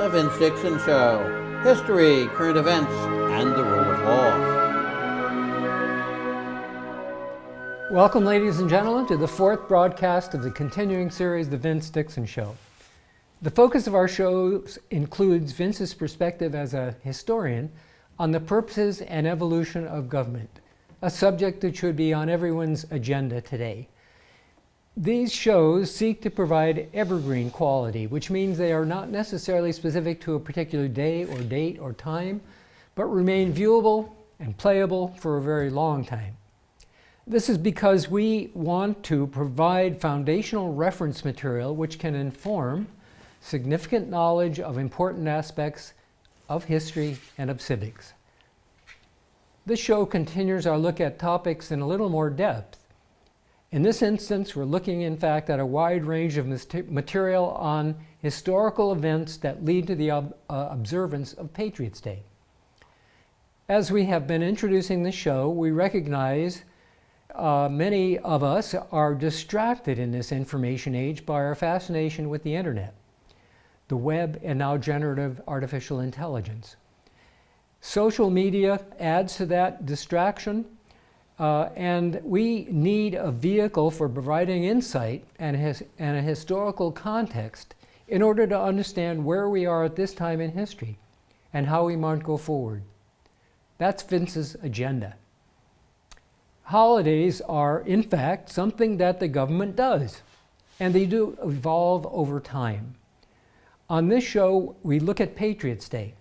The Vince Dixon Show. History, current events, and the rule of law. Welcome, ladies and gentlemen, to the fourth broadcast of the continuing series, The Vince Dixon Show. The focus of our shows includes Vince's perspective as a historian on the purposes and evolution of government, a subject that should be on everyone's agenda today. These shows seek to provide evergreen quality, which means they are not necessarily specific to a particular day or date or time, but remain viewable and playable for a very long time. This is because we want to provide foundational reference material which can inform significant knowledge of important aspects of history and of civics. This show continues our look at topics in a little more depth. In this instance, we're looking, in fact, at a wide range of material on historical events that lead to the observance of Patriots' Day. As we have been introducing the show, we recognize many of us are distracted in this information age by our fascination with the internet, the web, and now generative artificial intelligence. Social media adds to that distraction. And we need a vehicle for providing insight and a historical context in order to understand where we are at this time in history and how we might go forward. That's Vince's agenda. Holidays are, in fact, something that the government does, and they do evolve over time. On this show, we look at Patriots' Day,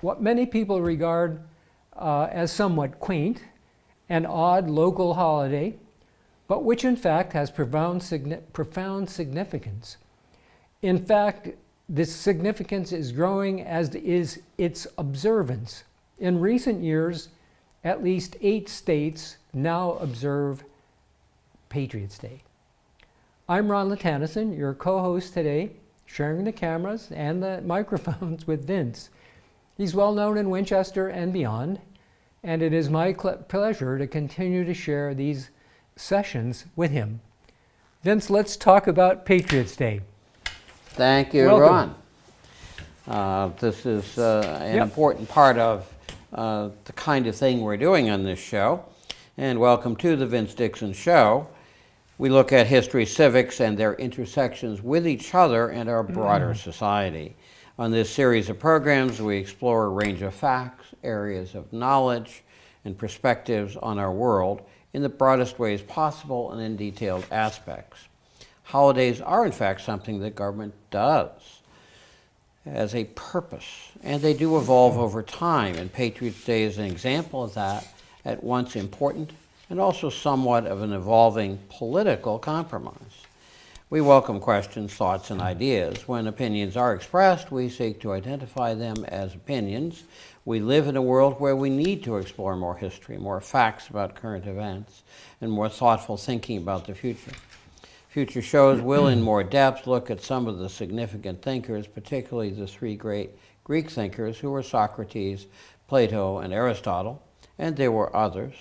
what many people regard as somewhat quaint, an odd local holiday, but which in fact has profound significance. In fact, this significance is growing, as is its observance. In recent years, at least 8 states now observe Patriots' Day. I'm Ron Latannison, your co-host today, sharing the cameras and the microphones with Vince. He's well known in Winchester and beyond, and it is my pleasure to continue to share these sessions with him. Vince, let's talk about Patriots' Day. Thank you, Welcome. Ron. This is an important part of the kind of thing we're doing on this show. And welcome to the Vince Dixon Show. We look at history, civics, and their intersections with each other and our broader society. On this series of programs, we explore a range of facts, areas of knowledge, and perspectives on our world in the broadest ways possible and in detailed aspects. Holidays are, in fact, something that government does as a purpose, and they do evolve over time, and Patriots' Day is an example of that, at once important and also somewhat of an evolving political compromise. We welcome questions, thoughts, and ideas. When opinions are expressed, we seek to identify them as opinions. We live in a world where we need to explore more history, more facts about current events, and more thoughtful thinking about the future. Future shows will, in more depth, look at some of the significant thinkers, particularly the 3 great Greek thinkers who were Socrates, Plato, and Aristotle, and there were others.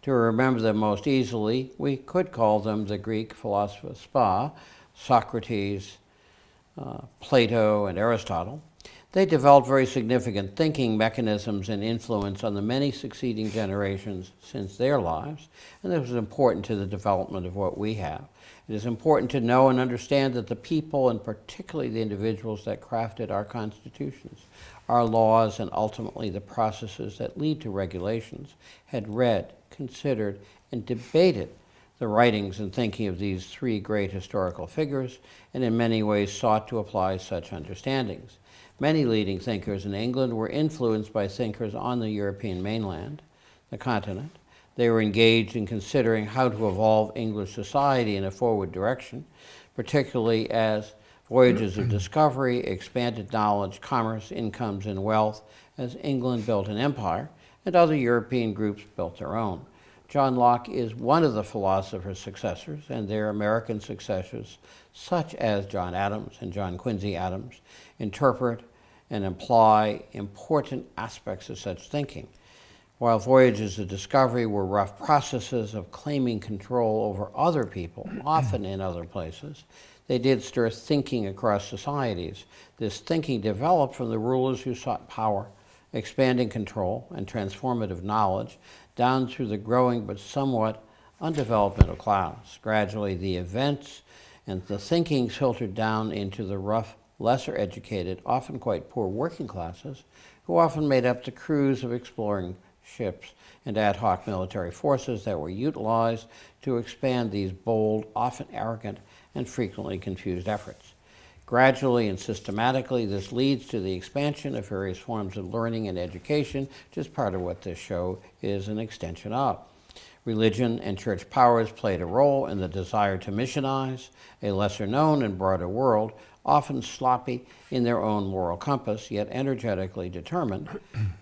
To remember them most easily, we could call them the Greek philosophers spa, Socrates, Plato, and Aristotle. They developed very significant thinking mechanisms and influence on the many succeeding generations since their lives, and this was important to the development of what we have. It is important to know and understand that the people, and particularly the individuals that crafted our constitutions, our laws, and ultimately the processes that lead to regulations, had read, considered, and debated the writings and thinking of these 3 great historical figures, and in many ways sought to apply such understandings. Many leading thinkers in England were influenced by thinkers on the European mainland, the continent. They were engaged in considering how to evolve English society in a forward direction, particularly as voyages of discovery expanded knowledge, commerce, incomes, and wealth as England built an empire, and other European groups built their own. John Locke is one of the philosopher's successors, and their American successors, such as John Adams and John Quincy Adams, interpret and imply important aspects of such thinking. While voyages of discovery were rough processes of claiming control over other people, often in other places, they did stir thinking across societies. This thinking developed from the rulers who sought power, expanding control and transformative knowledge, down through the growing but somewhat undeveloped middle class. Gradually, the events and the thinking filtered down into the rough, lesser educated, often quite poor working classes, who often made up the crews of exploring ships and ad hoc military forces that were utilized to expand these bold, often arrogant, and frequently confused efforts. Gradually and systematically, this leads to the expansion of various forms of learning and education, which is part of what this show is an extension of. Religion and church powers played a role in the desire to missionize a lesser-known and broader world, often sloppy in their own moral compass, yet energetically determined.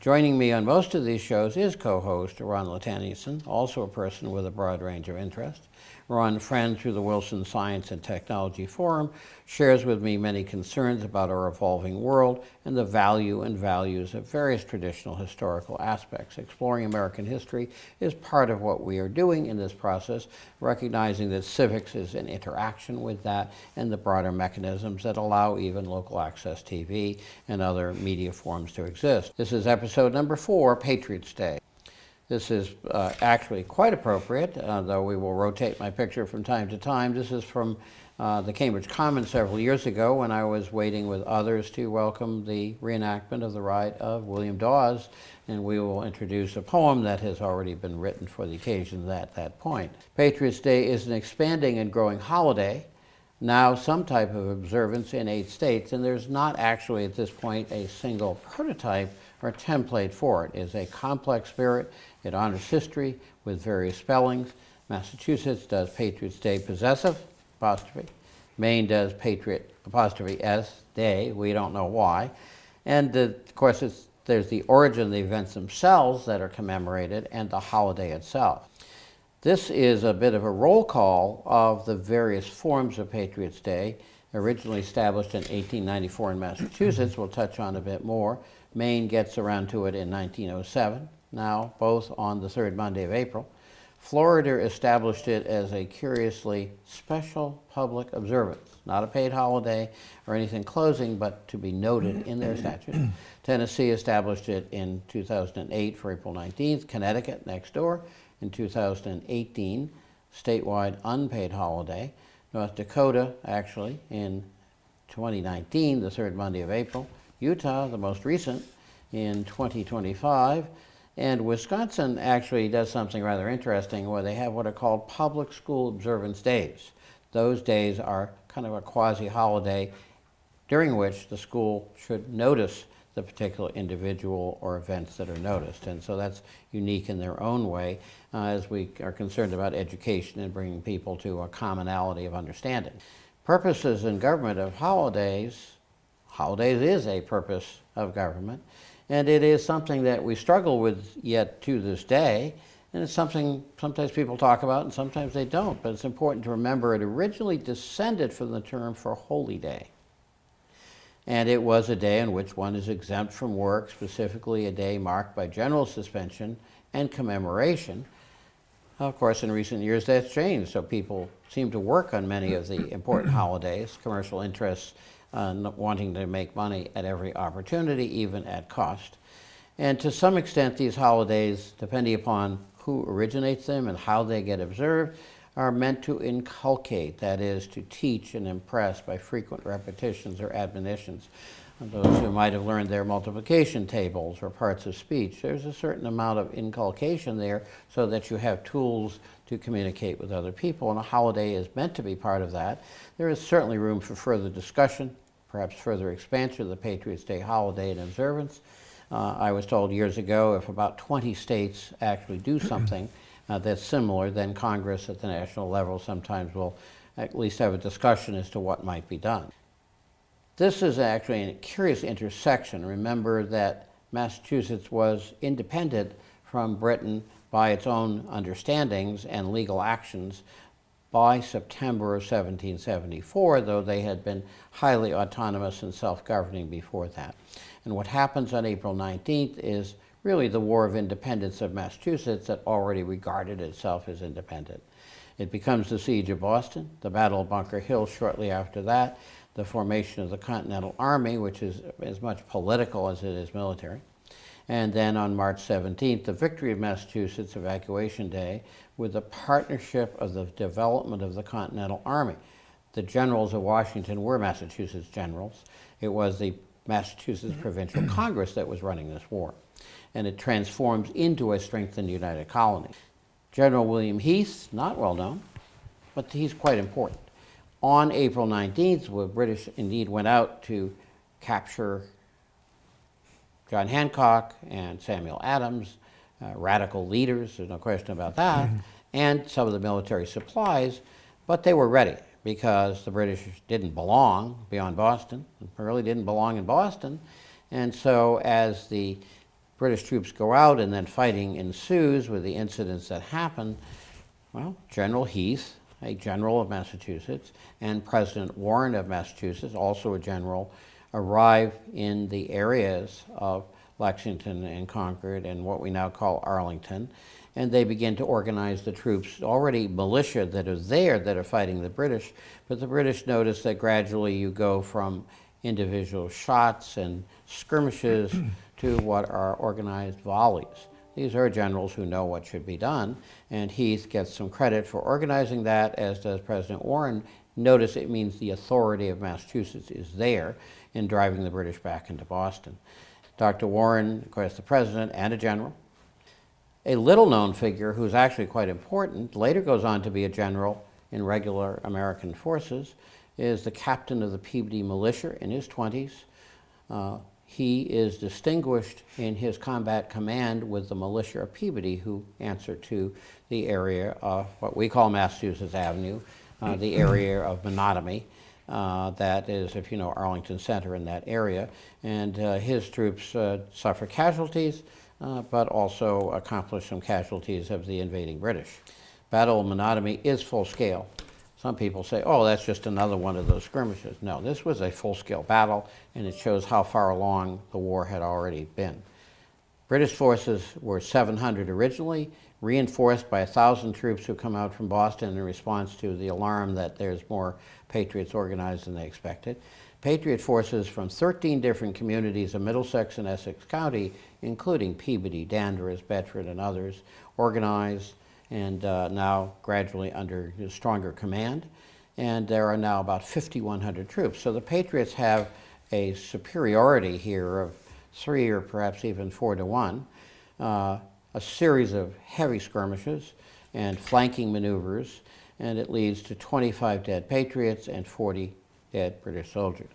Joining me on most of these shows is co-host Ron Lataniason, also a person with a broad range of interests. Ron, friend through the Wilson Science and Technology Forum, shares with me many concerns about our evolving world and the value and values of various traditional historical aspects. Exploring American history is part of what we are doing in this process, recognizing that civics is an interaction with that and the broader mechanisms that allow even local access TV and other media forms to exist. This is episode number 4, Patriots Day. This is actually quite appropriate, though we will rotate my picture from time to time. This is from the Cambridge Commons several years ago when I was waiting with others to welcome the reenactment of the ride of William Dawes, and we will introduce a poem that has already been written for the occasion at that point. Patriots Day is an expanding and growing holiday, now some type of observance in 8 states, and there's not actually at this point a single prototype or template for it. It is a complex spirit. It honors history with various spellings. Massachusetts does Patriots Day possessive, apostrophe. Maine does Patriot, apostrophe S, Day. We don't know why. And of course, there's the origin of the events themselves that are commemorated and the holiday itself. This is a bit of a roll call of the various forms of Patriots Day, originally established in 1894 in Massachusetts. We'll touch on a bit more. Maine gets around to it in 1907, now both on the third Monday of April. Florida established it as a curiously special public observance, not a paid holiday or anything closing, but to be noted in their statute. Tennessee established it in 2008 for April 19th. Connecticut, next door, in 2018, statewide unpaid holiday. North Dakota, actually, in 2019, the third Monday of April. Utah, the most recent, in 2025. And Wisconsin actually does something rather interesting where they have what are called public school observance days. Those days are kind of a quasi-holiday during which the school should notice the particular individual or events that are noticed. And so that's unique in their own way as we are concerned about education and bringing people to a commonality of understanding. Purposes in government of holidays is a purpose of government, and it is something that we struggle with yet to this day, and it's something sometimes people talk about and sometimes they don't, but it's important to remember it originally descended from the term for holy day. And it was a day in which one is exempt from work, specifically a day marked by general suspension and commemoration. Of course, in recent years that's changed, so people seem to work on many of the important holidays, commercial interests wanting to make money at every opportunity, even at cost. And to some extent, these holidays, depending upon who originates them and how they get observed, are meant to inculcate, that is, to teach and impress by frequent repetitions or admonitions. Those who might have learned their multiplication tables or parts of speech, there's a certain amount of inculcation there so that you have tools to communicate with other people, and a holiday is meant to be part of that. There is certainly room for further discussion, perhaps further expansion of the Patriots Day holiday and observance. I was told years ago if about 20 states actually do something that's similar, then Congress at the national level sometimes will at least have a discussion as to what might be done. This is actually a curious intersection. Remember that Massachusetts was independent from Britain by its own understandings and legal actions by September of 1774, though they had been highly autonomous and self-governing before that. And what happens on April 19th is really the War of Independence of Massachusetts that already regarded itself as independent. It becomes the Siege of Boston, the Battle of Bunker Hill shortly after that, the formation of the Continental Army, which is as much political as it is military. And then on March 17th, the victory of Massachusetts, Evacuation Day, with the partnership of the development of the Continental Army. The generals of Washington were Massachusetts generals. It was the Massachusetts Provincial Congress that was running this war. And it transforms into a strengthened United Colony. General William Heath, not well known, but he's quite important. On April 19th, the British indeed went out to capture John Hancock and Samuel Adams, radical leaders, there's no question about that, and some of the military supplies, but they were ready because the British didn't belong beyond Boston, really didn't belong in Boston, and so as the British troops go out and then fighting ensues with the incidents that happen, well, General Heath, a general of Massachusetts, and President Warren of Massachusetts, also a general, arrive in the areas of Lexington and Concord and what we now call Arlington, and they begin to organize the troops, already militia that are there that are fighting the British, but the British notice that gradually you go from individual shots and skirmishes to what are organized volleys. These are generals who know what should be done, and Heath gets some credit for organizing that, as does President Warren. Notice it means the authority of Massachusetts is there in driving the British back into Boston. Dr. Warren, of course, the president and a general. A little-known figure who's actually quite important, later goes on to be a general in regular American forces, is the captain of the Peabody Militia in his 20s. He is distinguished in his combat command with the militia of Peabody, who answer to the area of what we call Massachusetts Avenue, the area of Monotony. That is, if you know Arlington Center, in that area. And his troops suffer casualties, but also accomplish some casualties of the invading British. Battle of Monotony is full scale. Some people say, oh, that's just another one of those skirmishes. No, this was a full-scale battle, and it shows how far along the war had already been. British forces were 700 originally, reinforced by 1,000 troops who come out from Boston in response to the alarm that there's more Patriots organized than they expected. Patriot forces from 13 different communities of Middlesex and Essex County, including Peabody, Danvers, Bedford, and others, organized and now gradually under stronger command. And there are now about 5,100 troops. So the Patriots have a superiority here of 3 or perhaps even 4 to 1. A series of heavy skirmishes and flanking maneuvers, and it leads to 25 dead Patriots and 40 dead British soldiers.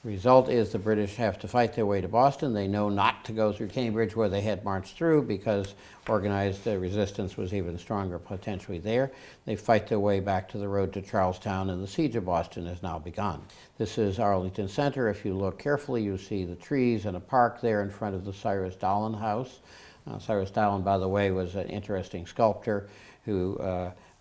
The result is the British have to fight their way to Boston. They know not to go through Cambridge, where they had marched through, because organized resistance was even stronger potentially there. They fight their way back to the road to Charlestown, and the Siege of Boston has now begun. This is Arlington Center. If you look carefully, you see the trees and a park there in front of the Cyrus Dallin House. Cyrus Dallin, by the way, was an interesting sculptor who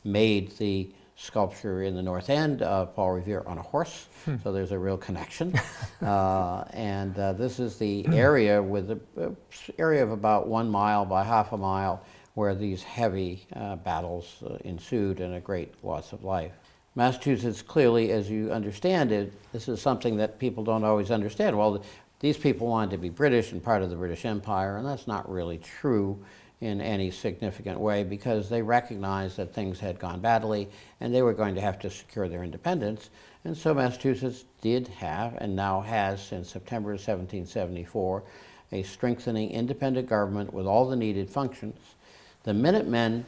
made the sculpture in the North End of Paul Revere on a horse, so there's a real connection. This is the area with an area of about 1 mile by half a mile where these heavy battles ensued and a great loss of life. Massachusetts, clearly, as you understand it, this is something that people don't always understand. Well, these people wanted to be British and part of the British Empire, and that's not really true in any significant way, because they recognized that things had gone badly and they were going to have to secure their independence. And so Massachusetts did have, and now has since September 1774, a strengthening independent government with all the needed functions. The Minutemen,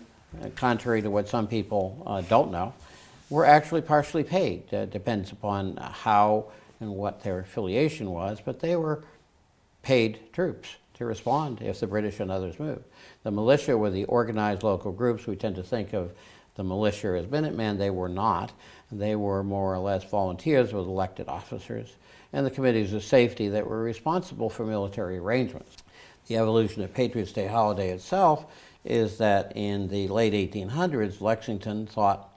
contrary to what some people don't know, were actually partially paid. Depends upon how and what their affiliation was, but they were paid troops to respond if the British and others moved. The militia were the organized local groups. We tend to think of the militia as Minutemen. They were not. They were more or less volunteers with elected officers, and the committees of safety that were responsible for military arrangements. The evolution of Patriots' Day holiday itself is that in the late 1800s, Lexington thought,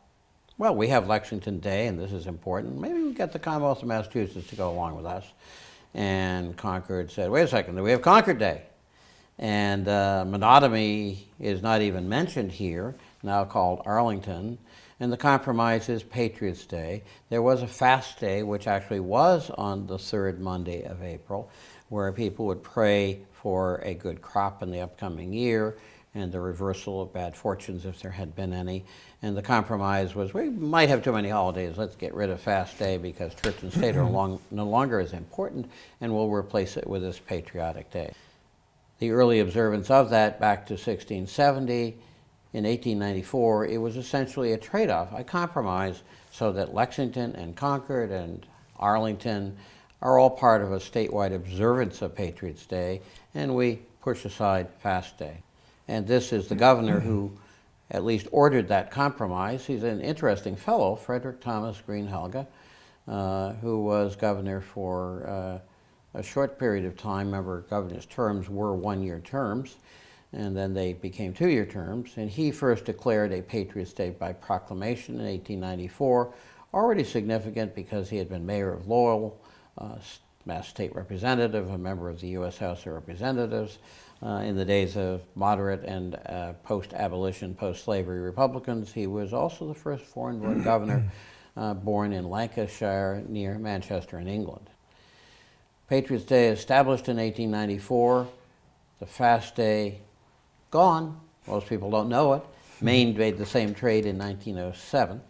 well, we have Lexington Day, and this is important. Maybe we get the Commonwealth of Massachusetts to go along with us. And Concord said, wait a second, we have Concord Day. And monotony is not even mentioned here. now called Arlington, and the compromise is Patriots Day. There was a fast day, which actually was on the third Monday of April, where people would pray for a good crop in the upcoming year and the reversal of bad fortunes if there had been any. And the compromise was, we might have too many holidays, let's get rid of fast day because church and state are no longer as important, and we'll replace it with this patriotic day. The early observance of that back to 1670, in 1894, it was essentially a trade-off, a compromise, so that Lexington and Concord and Arlington are all part of a statewide observance of Patriots Day, and we push aside fast day. And this is the governor who at least ordered that compromise. He's an interesting fellow, Frederick Thomas Green Helga, who was governor for a short period of time. Remember, governor's terms were one-year terms, and then they became two-year terms. And he first declared a Patriots Day by proclamation in 1894, already significant because he had been mayor of Lowell, Mass State Representative, a member of the U.S. House of Representatives, in the days of moderate and post-abolition, post-slavery Republicans. He was also the first foreign-born governor born in Lancashire near Manchester in England. Patriots Day established in 1894, the fast day gone. Most people don't know it. Maine made the same trade in 1907.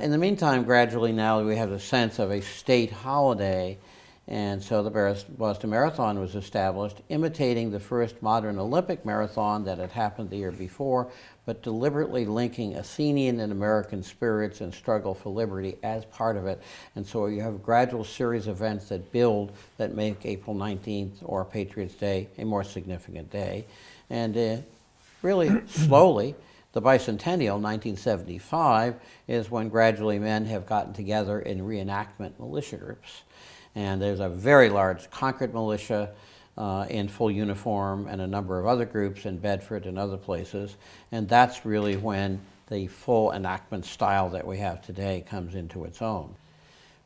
In the meantime, gradually now we have the sense of a state holiday, and so the Boston Marathon was established, imitating the first modern Olympic marathon that had happened the year before, but deliberately linking Athenian and American spirits and struggle for liberty as part of it. And so you have a gradual series of events that build, that make April 19th, or Patriots Day, a more significant day. And really slowly, the bicentennial, 1975, is when gradually men have gotten together in reenactment militia groups. And there's a very large Concord militia in full uniform, and a number of other groups in Bedford and other places. And that's really when the full enactment style that we have today comes into its own.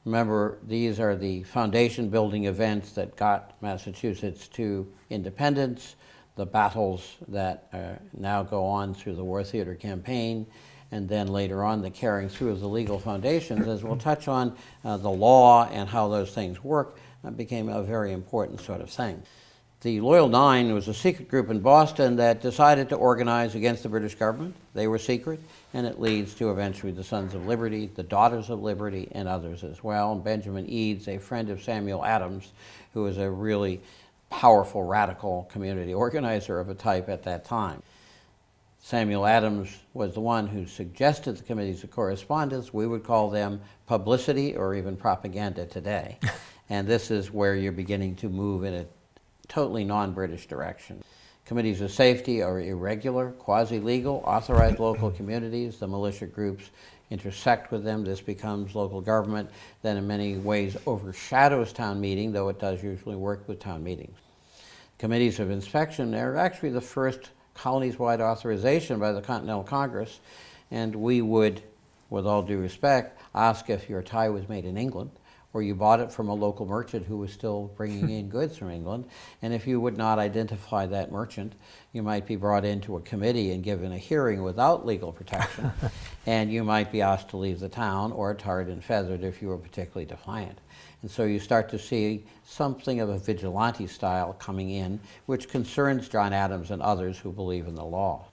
Remember, these are the foundation building events that got Massachusetts to independence, the battles that now go on through the War Theater Campaign, and then later on the carrying through of the legal foundations. As we'll touch on, the law and how those things work became a very important sort of thing. The Loyal Nine was a secret group in Boston that decided to organize against the British government. They were secret, and it leads to eventually the Sons of Liberty, the Daughters of Liberty, and others as well. And Benjamin Eads, a friend of Samuel Adams, who was a really powerful radical community organizer of a type at that time. Samuel Adams was the one who suggested the committees of correspondence. We would call them publicity or even propaganda today. And this is where you're beginning to move in a totally non-British direction. Committees of safety are irregular, quasi-legal, authorized local communities. The militia groups intersect with them. This becomes local government that in many ways overshadows town meeting, though it does usually work with town meetings. Committees of inspection are actually the first colonies-wide authorization by the Continental Congress, and we would, with all due respect, ask if your tie was made in England, or you bought it from a local merchant who was still bringing in goods from England. And if you would not identify that merchant, you might be brought into a committee and given a hearing without legal protection, and you might be asked to leave the town or tarred and feathered if you were particularly defiant. And so you start to see something of a vigilante style coming in, which concerns John Adams and others who believe in the law.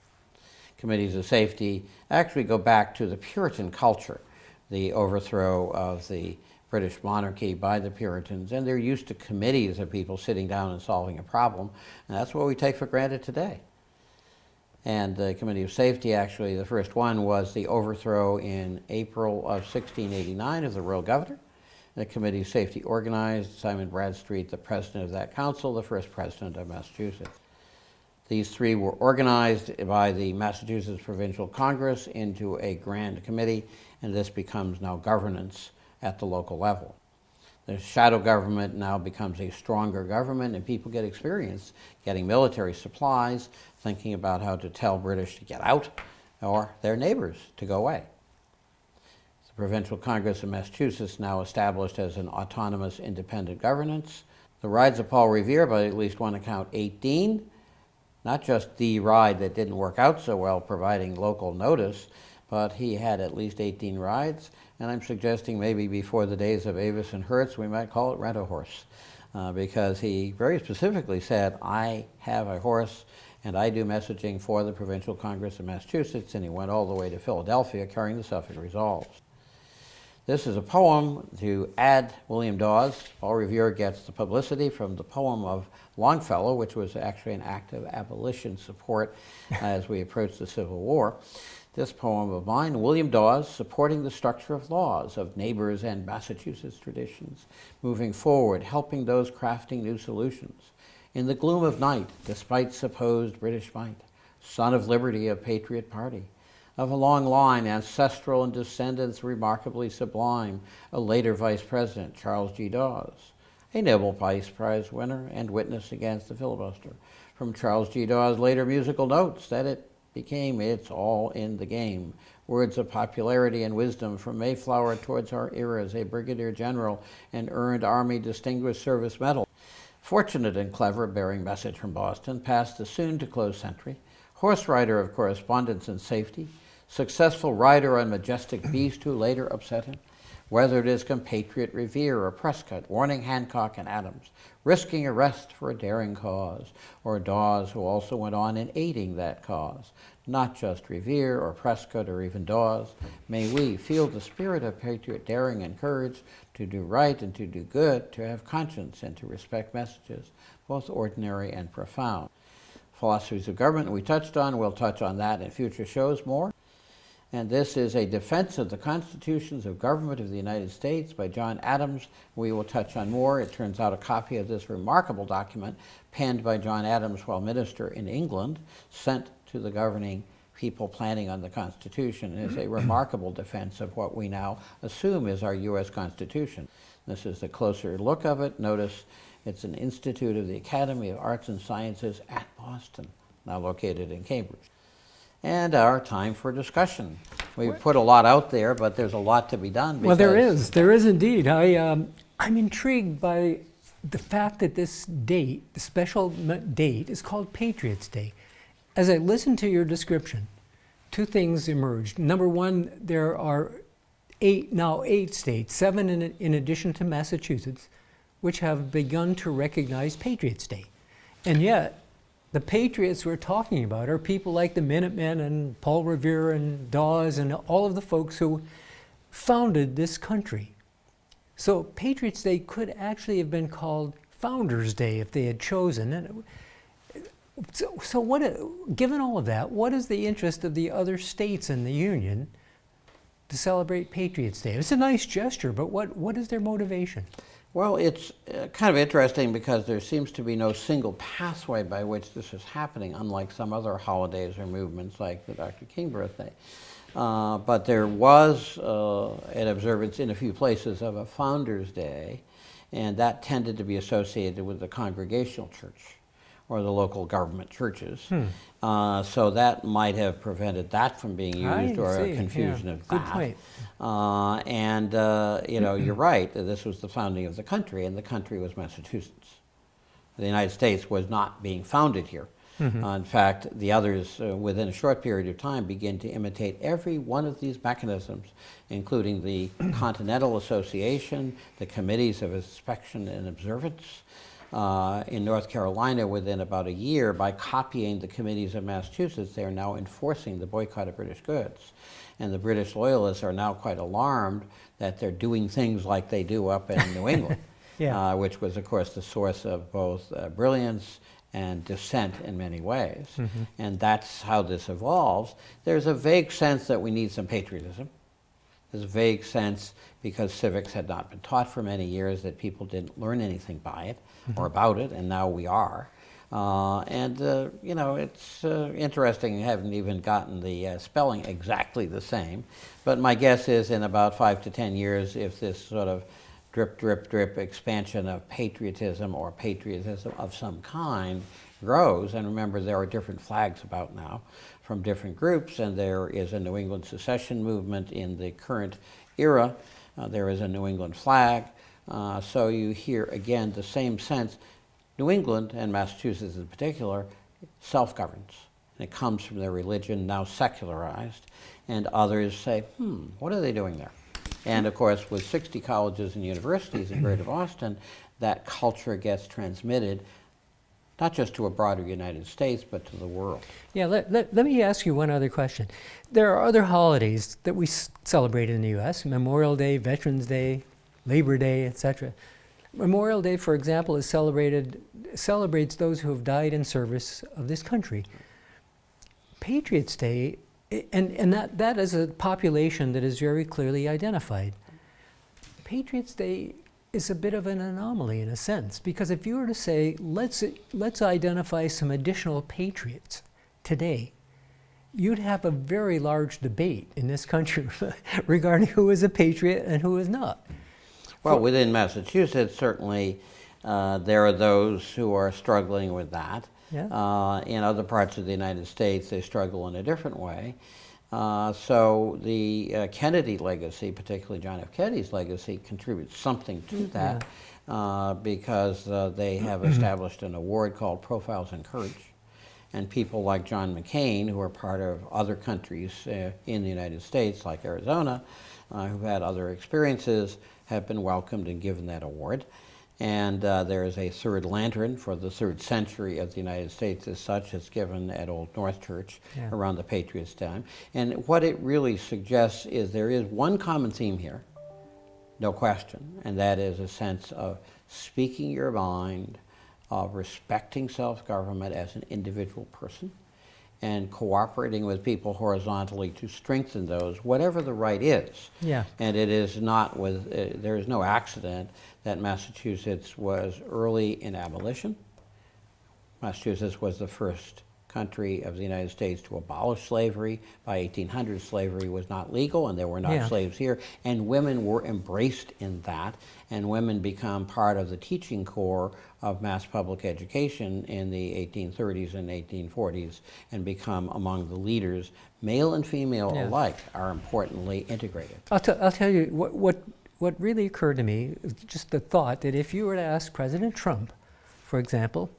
Committees of safety actually go back to the Puritan culture, the overthrow of the British monarchy by the Puritans, and they're used to committees of people sitting down and solving a problem, and that's what we take for granted today. And the Committee of Safety, actually, the first one was the overthrow in April of 1689 of the royal governor. The Committee of Safety organized Simon Bradstreet, the president of that council, the first president of Massachusetts. These three were organized by the Massachusetts Provincial Congress into a grand committee, and this becomes now governance at the local level. The shadow government now becomes a stronger government, and people get experience getting military supplies, thinking about how to tell British to get out or their neighbors to go away. The Provincial Congress of Massachusetts now established as an autonomous independent governance. The Rides of Paul Revere, by at least one account 18, not just the ride that didn't work out so well, providing local notice, but he had at least 18 rides, and I'm suggesting maybe before the days of Avis and Hertz, we might call it Rent-A-Horse, because he very specifically said, I have a horse and I do messaging for the Provincial Congress of Massachusetts, and he went all the way to Philadelphia carrying the Suffolk Resolves. This is a poem to add William Dawes. Paul Revere gets the publicity from the poem of Longfellow, which was actually an act of abolition support as we approached the Civil War. This poem of mine, William Dawes, supporting the structure of laws of neighbors and Massachusetts traditions, moving forward, helping those crafting new solutions. In the gloom of night, despite supposed British might, son of liberty of Patriot Party, of a long line, ancestral and descendants remarkably sublime, a later Vice President, Charles G. Dawes, a Nobel Peace Prize winner and witness against the filibuster. From Charles G. Dawes' later musical notes that it became It's All in the Game. Words of popularity and wisdom from Mayflower towards our eras, a brigadier general and earned Army Distinguished Service Medal. Fortunate and clever, bearing message from Boston, past the soon-to-close century, horse rider of correspondence and safety, successful rider on majestic beast who later upset him, weathered his compatriot Revere or Prescott, warning Hancock and Adams, risking arrest for a daring cause, or Dawes, who also went on in aiding that cause. Not just Revere or Prescott or even Dawes, may we feel the spirit of patriot daring and courage to do right and to do good, to have conscience and to respect messages, both ordinary and profound. Philosophies of government we touched on, we'll touch on that in future shows more. And this is a defense of the constitutions of government of the United States by John Adams. We will touch on more. It turns out a copy of this remarkable document, penned by John Adams while minister in England, sent to the governing people planning on the Constitution, is a remarkable defense of what we now assume is our U.S. Constitution. This is a closer look of it. Notice it's an institute of the Academy of Arts and Sciences at Boston, now located in Cambridge. And our time for discussion. We've put a lot out there, but there's a lot to be done. Well, there is indeed. I'm intrigued by the fact that this date, the special date, is called Patriots' Day. As I listened to your description, two things emerged. Number one, there are eight states, seven in addition to Massachusetts, which have begun to recognize Patriots' Day. And yet, the patriots we're talking about are people like the Minutemen and Paul Revere and Dawes and all of the folks who founded this country. So Patriots' Day could actually have been called Founders' Day if they had chosen. And so given all of that, what is the interest of the other states in the Union to celebrate Patriots' Day? It's a nice gesture, but what is their motivation? Well, it's kind of interesting because there seems to be no single pathway by which this is happening, unlike some other holidays or movements like the Dr. King birthday. But there was an observance in a few places of a Founders' Day, and that tended to be associated with the Congregational Church or the local government churches. So that might have prevented that from being used, or a confusion of that. Good point. You're right. This was the founding of the country, and the country was Massachusetts. The United States was not being founded here. In fact, the others, within a short period of time, begin to imitate every one of these mechanisms, including the Continental Association, the Committees of Inspection and Observance, in North Carolina, within about a year, by copying the committees of Massachusetts, they are now enforcing the boycott of British goods. And the British loyalists are now quite alarmed that they're doing things like they do up in New England, which was, of course, the source of both brilliance and dissent in many ways. And that's how this evolves. There's a vague sense that we need some patriotism. There's a vague sense, because civics had not been taught for many years, that people didn't learn anything by it or about it, and now we are. It's interesting. I haven't even gotten the spelling exactly the same, but my guess is in about 5 to 10 years, if this sort of drip, drip, drip expansion of patriotism or patriotism of some kind grows, and remember there are different flags about now from different groups, and there is a New England secession movement in the current era. There is a New England flag. So you hear, again, the same sense. New England, and Massachusetts in particular, self-governs. And it comes from their religion, now secularized. And others say, what are they doing there? And of course, with 60 colleges and universities in Greater Boston, that culture gets transmitted not just to a broader United States, but to the world. Yeah, let me ask you one other question. There are other holidays that we celebrate in the U.S., Memorial Day, Veterans Day, Labor Day, etc. Memorial Day, for example, celebrates those who have died in service of this country. Patriots Day, and that is a population that is very clearly identified. Patriots Day is a bit of an anomaly in a sense, because if you were to say, let's identify some additional patriots today, you'd have a very large debate in this country regarding who is a patriot and who is not. Well, within Massachusetts, certainly there are those who are struggling with that. Yeah. In other parts of the United States, they struggle in a different way. So the Kennedy legacy, particularly John F. Kennedy's legacy, contributes something to that because they have established an award called Profiles in Courage. And people like John McCain, who are part of other countries in the United States, like Arizona, who've had other experiences, have been welcomed and given that award. And there is a third lantern for the third century of the United States as such. It's given at Old North Church around the Patriots' time. And what it really suggests is there is one common theme here, no question, and that is a sense of speaking your mind, of respecting self-government as an individual person, and cooperating with people horizontally to strengthen those, whatever the right is. Yeah. And it is not with, there is no accident that Massachusetts was early in abolition. Massachusetts was the first country of the United States to abolish slavery. By 1800, slavery was not legal, and there were not slaves here. And women were embraced in that, and women become part of the teaching corps of mass public education in the 1830s and 1840s, and become among the leaders. Male and female alike are importantly integrated. I'll tell you what really occurred to me, just the thought that if you were to ask President Trump, for example,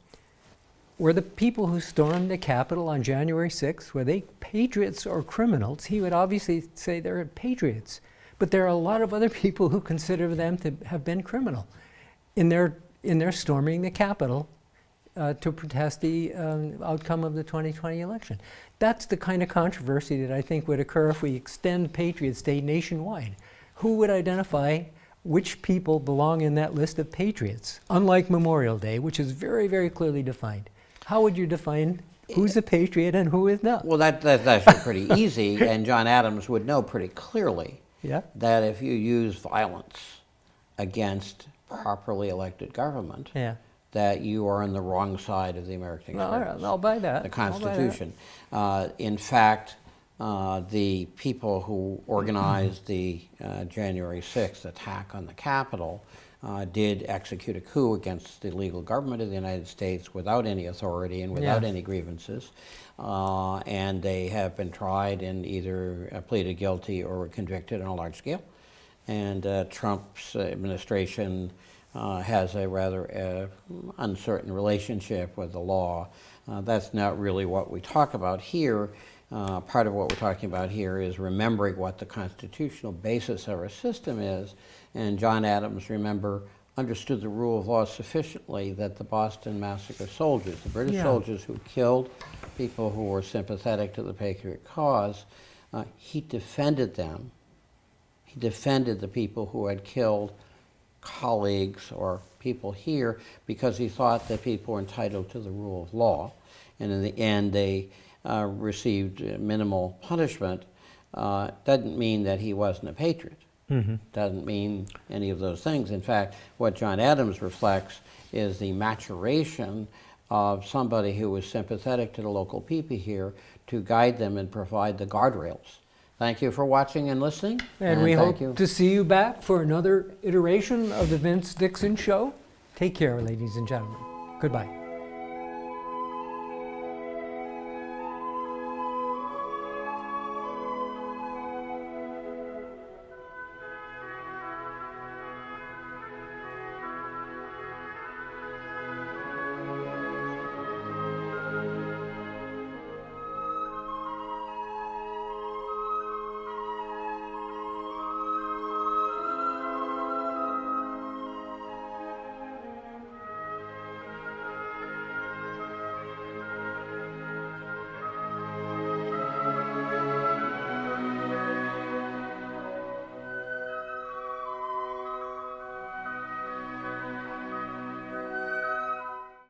were the people who stormed the Capitol on January 6th, were they patriots or criminals? He would obviously say they're patriots. But there are a lot of other people who consider them to have been criminal in their storming the Capitol to protest the outcome of the 2020 election. That's the kind of controversy that I think would occur if we extend Patriots Day nationwide. Who would identify which people belong in that list of patriots, unlike Memorial Day, which is very, very clearly defined? How would you define who's a patriot and who is not? Well, that's actually pretty easy, and John Adams would know pretty clearly that if you use violence against properly elected government, that you are on the wrong side of the American experience. I'll buy that. The Constitution. In fact, the people who organized the January 6th attack on the Capitol did execute a coup against the legal government of the United States without any authority and without any grievances. And they have been tried and either pleaded guilty or were convicted on a large scale. And Trump's administration has a rather uncertain relationship with the law. That's not really what we talk about here. Part of what we're talking about here is remembering what the constitutional basis of our system is. And John Adams, remember, understood the rule of law sufficiently that the Boston Massacre soldiers, the British soldiers who killed people who were sympathetic to the Patriot cause, he defended them. He defended the people who had killed colleagues or people here because he thought that people were entitled to the rule of law. And in the end, they received minimal punishment. Doesn't mean that he wasn't a patriot. Doesn't mean any of those things. In fact, what John Adams reflects is the maturation of somebody who was sympathetic to the local people here to guide them and provide the guardrails. Thank you for watching and listening. And we hope to see you back for another iteration of the Vince Dixon Show. Take care, ladies and gentlemen. Goodbye.